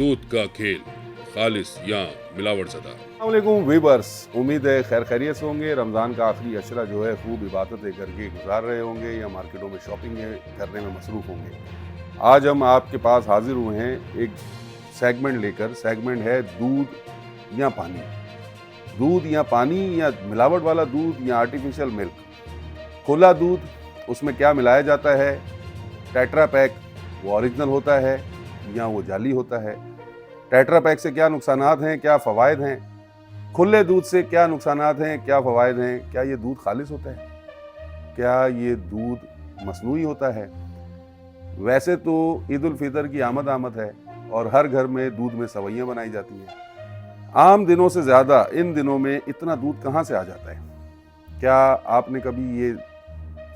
दूध का खेल, खालिस या मिलावट ज़दा। अस्सलामुअलैकुम वीवर्स, उम्मीद है खैर खैरियत से होंगे। रमज़ान का आखिरी अशरा जो है खूब इबादतें करके गुजार रहे होंगे या मार्केटों में शॉपिंग करने में मसरूफ़ होंगे। आज हम आपके पास हाजिर हुए हैं एक सेगमेंट लेकर। सेगमेंट है दूध या पानी। दूध या पानी या मिलावट वाला दूध या आर्टिफिशियल मिल्क। खुला दूध, उसमें क्या मिलाया जाता है? टेट्रा पैक वो ओरिजिनल होता है या वो जाली होता है? टेट्रा पैक से क्या नुकसानात हैं, क्या फ़वाइद हैं? खुले दूध से क्या नुकसानात हैं, क्या फ़वाइद हैं? क्या ये दूध खालिस होता है? क्या ये दूध मसनूई होता है? वैसे तो ईद उल फितर की आमद है और हर घर में दूध में सवैयाँ बनाई जाती हैं। आम दिनों से ज़्यादा इन दिनों में इतना दूध कहाँ से आ जाता है? क्या आपने कभी ये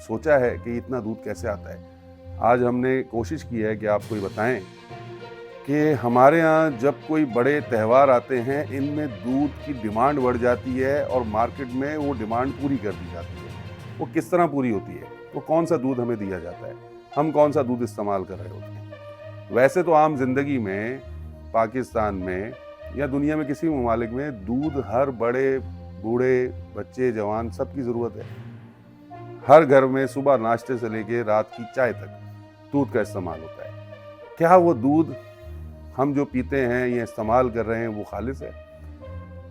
सोचा है कि इतना दूध कैसे आता है? आज हमने कोशिश की है कि आपको ये बताएं कि हमारे यहाँ जब कोई बड़े त्यौहार आते हैं, इनमें दूध की डिमांड बढ़ जाती है और मार्केट में वो डिमांड पूरी कर दी जाती है। वो किस तरह पूरी होती है? वो कौन सा दूध हमें दिया जाता है? हम कौन सा दूध इस्तेमाल कर रहे होते हैं? वैसे तो आम जिंदगी में पाकिस्तान में या दुनिया में किसी ममालिक में दूध हर बड़े बूढ़े बच्चे जवान सबकी ज़रूरत है। हर घर में सुबह नाश्ते से लेके रात की चाय तक दूध का इस्तेमाल होता है। क्या वो दूध हम जो पीते हैं या इस्तेमाल कर रहे हैं वो खालिस है?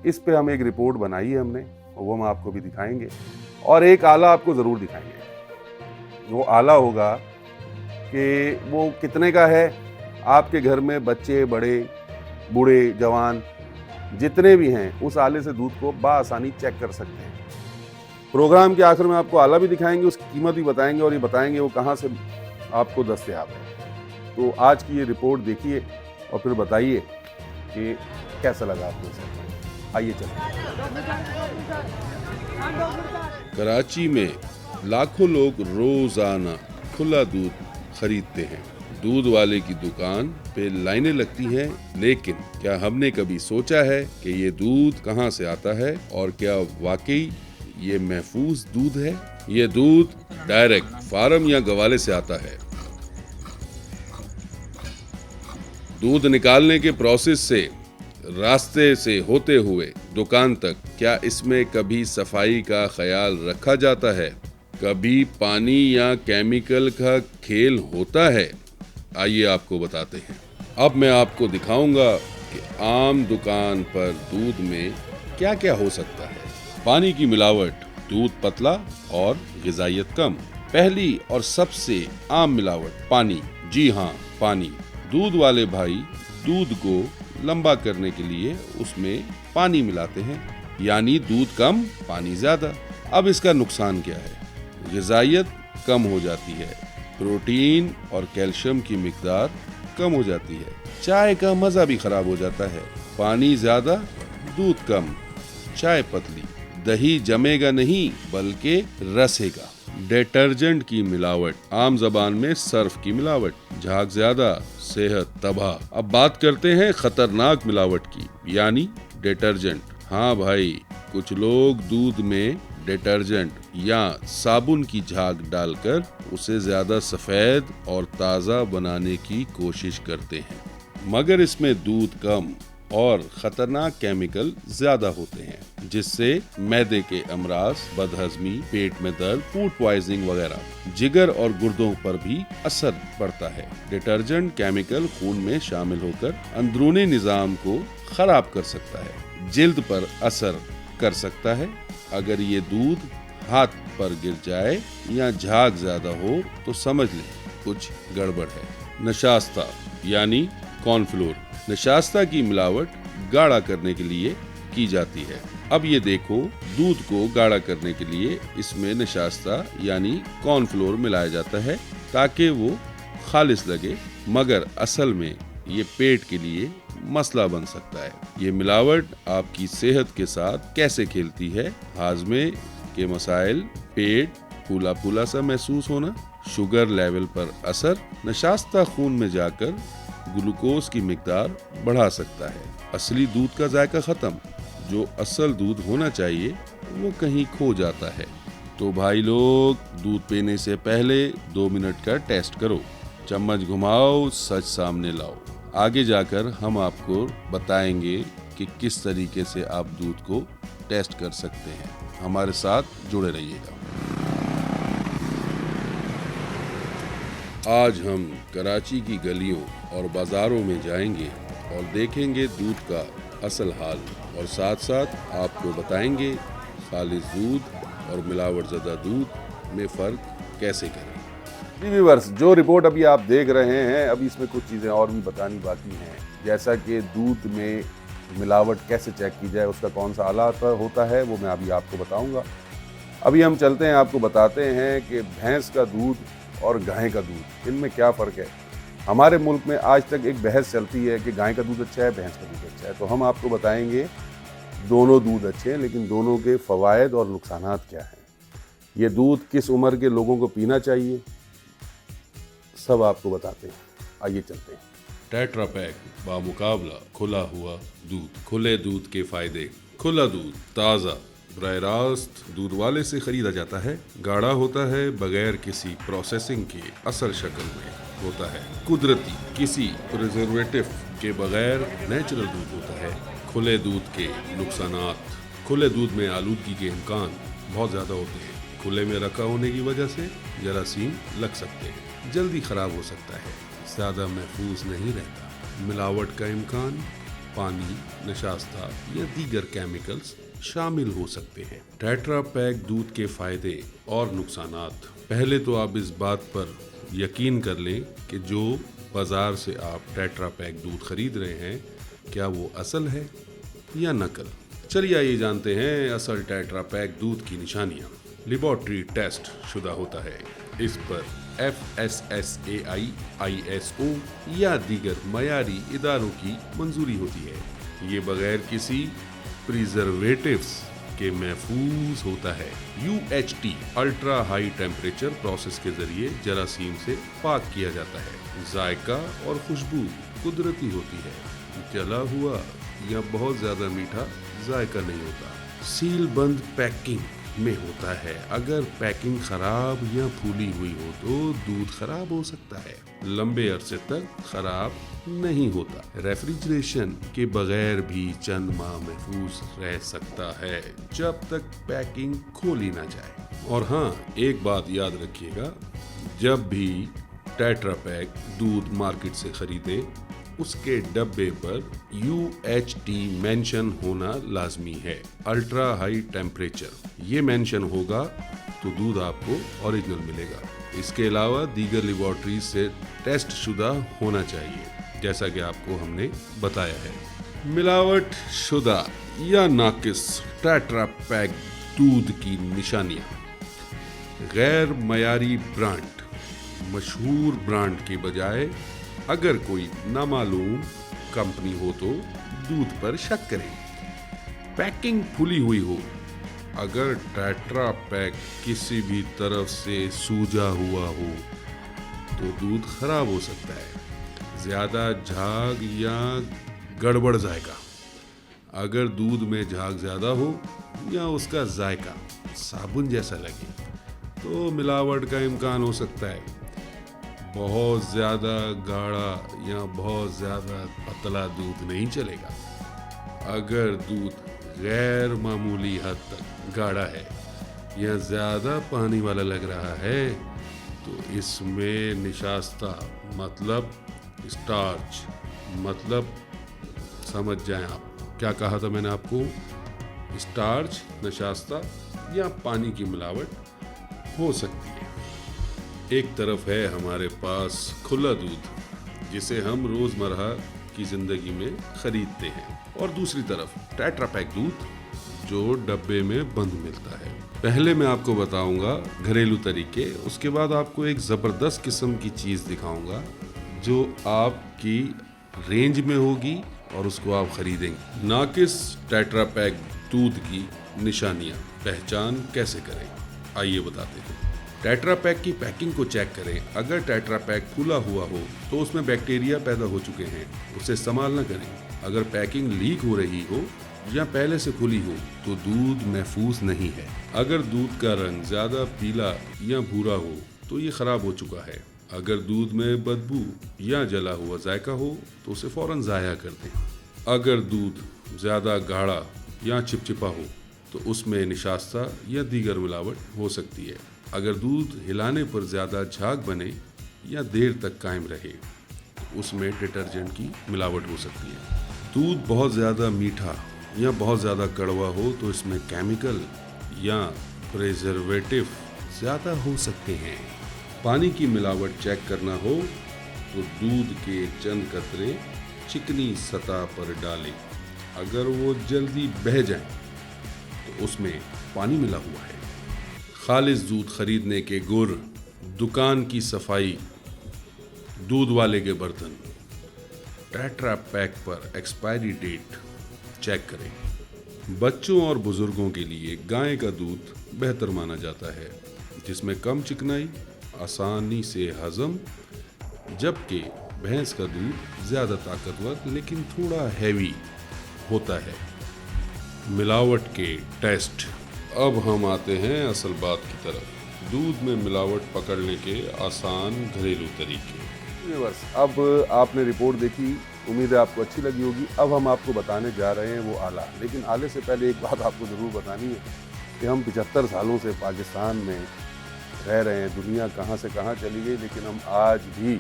इस पे हम एक रिपोर्ट बनाई है हमने और वो हम आपको भी दिखाएंगे और एक आला आपको ज़रूर दिखाएंगे। वो आला होगा कि वो कितने का है। आपके घर में बच्चे बड़े बूढ़े जवान जितने भी हैं उस आले से दूध को बआसानी चेक कर सकते हैं। प्रोग्राम के आखिर में आपको आला भी दिखाएंगे, उसकी कीमत भी बताएंगे और ये बताएंगे वो कहाँ से आपको दस्तयाब है। तो आज की ये रिपोर्ट देखिए और फिर बताइए कि कैसा लगा आपको इसे। आइए चलिए। कराची में लाखों लोग रोजाना खुला दूध खरीदते हैं। दूध वाले की दुकान पे लाइनें लगती हैं, लेकिन क्या हमने कभी सोचा है कि ये दूध कहाँ से आता है और क्या वाकई ये महफूज दूध है? ये दूध डायरेक्ट फार्म या गवाले से आता है। दूध निकालने के प्रोसेस से रास्ते से होते हुए दुकान तक, क्या इसमें कभी सफाई का ख्याल रखा जाता है? कभी पानी या केमिकल का खेल होता है? आइए आपको बताते हैं। अब मैं आपको दिखाऊंगा कि आम दुकान पर दूध में क्या क्या हो सकता है। पानी की मिलावट, दूध पतला और ग़िज़ाइयत कम। पहली और सबसे आम मिलावट पानी। जी हाँ, पानी। दूध वाले भाई दूध को लंबा करने के लिए उसमें पानी मिलाते हैं, यानी दूध कम पानी ज्यादा। अब इसका नुकसान क्या है? ग़िज़ाइयत कम हो जाती है, प्रोटीन और कैल्शियम की मिकदार कम हो जाती है, चाय का मज़ा भी खराब हो जाता है। पानी ज्यादा, दूध कम, चाय पतली, दही जमेगा नहीं बल्कि रसेगा। डिटर्जेंट की मिलावट, आम जबान में सर्फ की मिलावट। झाग ज्यादा, सेहत तबाह। अब बात करते हैं खतरनाक मिलावट की, यानी डिटर्जेंट। हाँ भाई, कुछ लोग दूध में डिटर्जेंट या साबुन की झाग डालकर उसे ज्यादा सफेद और ताज़ा बनाने की कोशिश करते हैं, मगर इसमें दूध कम और खतरनाक केमिकल ज्यादा होते हैं, जिससे मैदे के अमराज, बदहजमी, पेट में दर्द, फूड पॉइजनिंग वगैरह, जिगर और गुर्दों पर भी असर पड़ता है। डिटर्जेंट केमिकल खून में शामिल होकर अंदरूनी निजाम को खराब कर सकता है, जिल्द पर असर कर सकता है। अगर ये दूध हाथ पर गिर जाए या झाग ज्यादा हो तो समझ लें कुछ गड़बड़ है। नशास्ता यानी कॉर्नफ्लोर। नशास्ता की मिलावट गाढ़ा करने के लिए की जाती है। अब ये देखो, दूध को गाढ़ा करने के लिए इसमें नशास्ता यानी कॉर्नफ्लोर मिलाया जाता है ताकि वो खालिस लगे, मगर असल में ये पेट के लिए मसला बन सकता है। ये मिलावट आपकी सेहत के साथ कैसे खेलती है? हाजमे के मसाइल, पेट फूला फूला सा महसूस होना, शुगर लेवल पर असर। नशास्ता खून में जाकर ग्लूकोज की मिकदार बढ़ा सकता है। असली दूध का जायका खत्म, जो असल दूध होना चाहिए वो कहीं खो जाता है। तो भाई लोग, दूध पीने से पहले 2 मिनट का टेस्ट करो, चम्मच घुमाओ, सच सामने लाओ। आगे जाकर हम आपको बताएंगे कि किस तरीके से आप दूध को टेस्ट कर सकते हैं। हमारे साथ जुड़े रहिएगा। आज हम कराची की गलियों और बाजारों में जाएंगे और देखेंगे दूध का असल हाल, और साथ साथ आपको बताएंगे खालिस दूध और मिलावट ज़दा दूध में फ़र्क कैसे करें। व्यूअर्स, जो रिपोर्ट अभी आप देख रहे हैं, अभी इसमें कुछ चीज़ें और भी बतानी बाकी हैं, जैसा कि दूध में मिलावट कैसे चेक की जाए, उसका कौन सा आला होता है, वो मैं अभी आपको बताऊंगा। अभी हम चलते हैं, आपको बताते हैं कि भैंस का दूध और गाय का दूध, इनमें क्या फ़र्क है। हमारे मुल्क में आज तक एक बहस चलती है कि गाय का दूध अच्छा है, भैंस का दूध अच्छा है। तो हम आपको बताएंगे दोनों दूध अच्छे हैं, लेकिन दोनों के फ़वायद और नुकसानात क्या हैं। ये दूध किस उम्र के लोगों को पीना चाहिए, सब आपको बताते हैं। आइए चलते हैं। टेट्रा पैक बामुकाबला खुला हुआ दूध। खुले दूध के फायदे। खुला दूध ताज़ा बराह रास्त दूध वाले से खरीदा जाता है, गाढ़ा होता है, बगैर किसी प्रोसेसिंग के असल शक्ल में होता है, कुदरती किसी प्रिजर्वेटिव के बगैर नेचुरल दूध होता है। खुले दूध के नुकसानात। खुले दूध में आलूदगी के इम्कान बहुत ज़्यादा होते हैं। खुले में रखा होने की वजह से जरासीम लग सकते हैं, जल्दी ख़राब हो सकता है, ज़्यादा महफूज नहीं रहता। मिलावट का इम्कान, पानी, नशास्ता या दीगर केमिकल्स शामिल हो सकते हैं। टेट्रा पैक दूध के फ़ायदे और नुकसानात। पहले तो आप इस बात पर यकीन कर लें कि जो बाज़ार से आप टेट्रा पैक दूध खरीद रहे हैं, क्या वो असल है या नकल। चलिए आइए जानते हैं असल टेट्रा पैक दूध की निशानियाँ। लेबॉर्ट्री टेस्ट शुदा होता है। इस पर FSSAI, ISO या दीगर मयारी इदारों की मंजूरी होती है। ये बगैर किसी प्रिजर्वेटिव्स के महफूज होता है। UHT ultra high temperature process के जरिए जरासीम से पाक किया जाता है। जायका और खुशबू कुदरती होती है। जला हुआ या बहुत ज़्यादा मीठा जायका नहीं होता। सील बंद पैकिंग में होता है। अगर पैकिंग खराब या फूली हुई हो तो दूध खराब हो सकता है, लंबे अरसे तक खराब नहीं होता। रेफ्रिजरेशन के बगैर भी चंद माह महफूज रह सकता है, जब तक पैकिंग खोली ना जाए। और हाँ, एक बात याद रखिएगा, जब भी टेट्रा पैक दूध मार्केट से खरीदे, उसके डब्बे पर UHT मेंशन होना लाजमी है। अल्ट्रा हाई टेम्परेचर ये मेंशन होगा तो दूध आपको ओरिजिनल मिलेगा। इसके अलावा दीगर लेबॉर्ट्रीज से टेस्ट शुदा होना चाहिए, जैसा कि आपको हमने बताया है। मिलावट शुदा या नाकिस टेट्रा पैक दूध की निशानियाँ। गैर मयारी ब्रांड। मशहूर ब्रांड के बजाय अगर कोई नामालूम कंपनी हो तो दूध पर शक करें। पैकिंग खुली हुई हो। अगर टेट्रा पैक किसी भी तरफ से सूजा हुआ हो तो दूध खराब हो सकता है। ज़्यादा झाग या गड़बड़ जायका। अगर दूध में झाग ज़्यादा हो या उसका जायका साबुन जैसा लगे तो मिलावट का इम्कान हो सकता है। बहुत ज़्यादा गाढ़ा या बहुत ज़्यादा पतला दूध नहीं चलेगा। अगर दूध गैर मामूली हद तक गाढ़ा है या ज़्यादा पानी वाला लग रहा है तो इसमें निशास्ता मतलब स्टार्च मतलब, समझ जाएं आप क्या कहा था मैंने आपको, स्टार्च, नशास्ता या पानी की मिलावट हो सकती है। एक तरफ है हमारे पास खुला दूध जिसे हम रोज़मर्रा की ज़िंदगी में ख़रीदते हैं, और दूसरी तरफ टेट्रा पैक दूध जो डब्बे में बंद मिलता है। पहले मैं आपको बताऊंगा घरेलू तरीके, उसके बाद आपको एक ज़बरदस्त किस्म की चीज़ दिखाऊंगा जो आपकी रेंज में होगी और उसको आप ख़रीदेंगे। नाकिस टेट्रा पैक दूध की निशानियाँ पहचान कैसे करें, आइए बताते हैं। टेट्रा पैक की पैकिंग को चेक करें। अगर टेट्रा पैक खुला हुआ हो तो उसमें बैक्टीरिया पैदा हो चुके हैं, उसे इस्तेमाल न करें। अगर पैकिंग लीक हो रही हो या पहले से खुली हो तो दूध महफूज नहीं है। अगर दूध का रंग ज़्यादा पीला या भूरा हो तो ये ख़राब हो चुका है। अगर दूध में बदबू या जला हुआ जायका हो तो उसे फौरन ज़ाया कर दें। अगर दूध ज़्यादा गाढ़ा या चिपचिपा हो तो उसमें निशास्ता या दीगर मिलावट हो सकती है। अगर दूध हिलाने पर ज़्यादा झाग बने या देर तक कायम रहे तो उसमें डिटर्जेंट की मिलावट हो सकती है। दूध बहुत ज़्यादा मीठा या बहुत ज़्यादा कड़वा हो तो इसमें केमिकल या प्रिजर्वेटिव ज़्यादा हो सकते हैं। पानी की मिलावट चेक करना हो तो दूध के चंद कतरे चिकनी सतह पर डालें। अगर वो जल्दी बह जाएं तो उसमें पानी मिला हुआ है। खालिस दूध खरीदने के गुर, दुकान की सफाई, दूध वाले के बर्तन, टेट्रा पैक पर एक्सपायरी डेट चेक करें। बच्चों और बुजुर्गों के लिए गाय का दूध बेहतर माना जाता है, जिसमें कम चिकनाई, आसानी से हजम, जबकि भैंस का दूध ज़्यादा ताकतवर लेकिन थोड़ा हैवी होता है। मिलावट के टेस्ट। अब हम आते हैं असल बात की तरफ, दूध में मिलावट पकड़ने के आसान घरेलू तरीके। व्यूअर्स, अब आपने रिपोर्ट देखी, उम्मीद है आपको अच्छी लगी होगी। अब हम आपको बताने जा रहे हैं वो आला, लेकिन आले से पहले एक बात आपको ज़रूर बतानी है कि हम 75 सालों से पाकिस्तान में रह रहे हैं। दुनिया कहाँ से कहाँ चली गई, लेकिन हम आज भी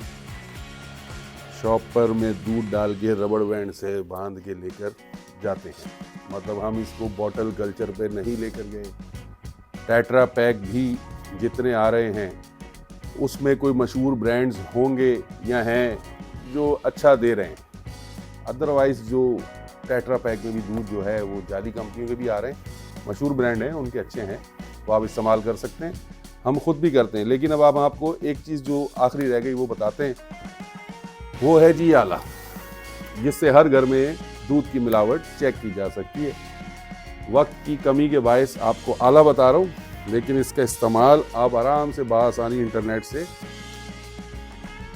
शॉप पर में दूध डाल के रबड़ बैंड से बांध के लेकर जाते हैं। मतलब हम इसको बॉटल कल्चर पे नहीं लेकर गए। टेट्रा पैक भी जितने आ रहे हैं उसमें कोई मशहूर ब्रांड्स होंगे या हैं जो अच्छा दे रहे हैं। अदरवाइज़ जो टेट्रा पैक में भी दूध जो है वो जाली कंपनियों के भी आ रहे हैं, मशहूर ब्रांड हैं, उनके अच्छे हैं, वो आप इस्तेमाल कर सकते हैं। हम खुद भी करते हैं। लेकिन अब आप आपको एक चीज़ जो आखिरी रह गई वो बताते हैं, वो है जी आला, जिससे हर घर में दूध की मिलावट चेक की जा सकती है। वक्त की कमी के बायस आपको आला बता रहा हूँ, लेकिन इसका इस्तेमाल आप आराम से बआसानी इंटरनेट से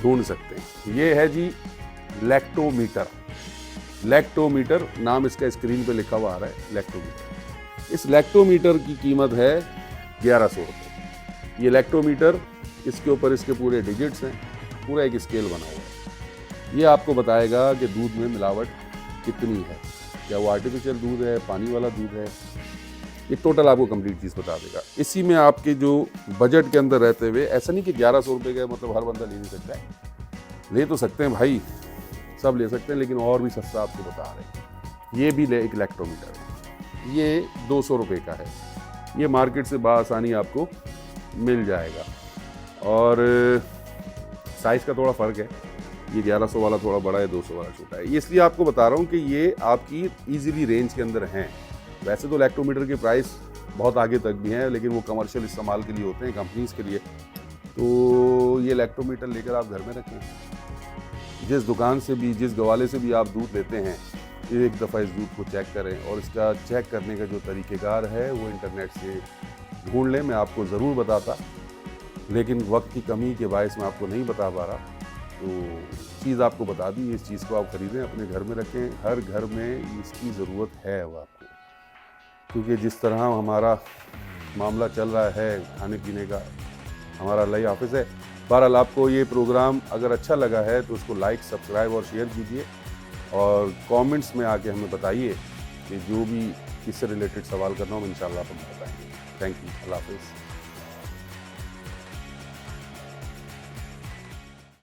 ढूंढ सकते हैं। ये है जी लैक्टोमीटर। लैक्टोमीटर नाम इसका स्क्रीन पे लिखा हुआ आ रहा है, लैक्टोमीटर। इस लैक्टोमीटर की कीमत है 1100 रुपये। ये लैक्टोमीटर, इसके ऊपर इसके पूरे डिजिट्स हैं, पूरा एक स्केल बना हुआ है। ये आपको बताएगा कि दूध में मिलावट कितनी है, क्या वो आर्टिफिशियल दूध है, पानी वाला दूध है। ये टोटल आपको कंप्लीट चीज़ बता देगा। इसी में आपके जो बजट के अंदर रहते हुए, ऐसा नहीं कि 1100 रुपये का मतलब हर बंदा ले नहीं सकता है, ले तो सकते हैं भाई, सब ले सकते हैं, लेकिन और भी सस्ता आपको बता रहे हैं। ये भी एक लैक्टोमीटर है, ये 200 रुपये का है। ये मार्केट से बआसानी आपको मिल जाएगा और साइज़ का थोड़ा फ़र्क है। ये 1100 वाला थोड़ा बड़ा है, 200 वाला छोटा है। ये इसलिए आपको बता रहा हूँ कि ये आपकी ईजिली रेंज के अंदर हैं। वैसे तो लैक्टोमीटर के प्राइस बहुत आगे तक भी हैं, लेकिन वो कमर्शियल इस्तेमाल के लिए होते हैं, कंपनीज़ के लिए। तो ये लैक्टोमीटर लेकर आप घर में रखें। जिस दुकान से भी, जिस गवाले से भी आप दूध लेते हैं, एक दफ़ा इस दूध को चेक करें। और इसका चेक करने का जो तरीक़ेकार है वो इंटरनेट से ढूंढ लें। मैं आपको ज़रूर बताता, लेकिन वक्त की कमी के बायस मैं आपको नहीं बता पा रहा। तो चीज़ आपको बता दी, इस चीज़ को आप ख़रीदें, अपने घर में रखें। हर घर में इसकी ज़रूरत है वो आपको, क्योंकि जिस तरह हमारा मामला चल रहा है खाने पीने का, हमारा अल्लाह ही हाफ़िज़ है। बहरहाल, आपको ये प्रोग्राम अगर अच्छा लगा है तो उसको लाइक, सब्सक्राइब और शेयर कीजिए, और कमेंट्स में आके हमें बताइए कि जो भी इससे रिलेटेड सवाल करना हो, इंशाल्लाह हम बताएंगे। Thank you. अल्लाह हाफ़िज़।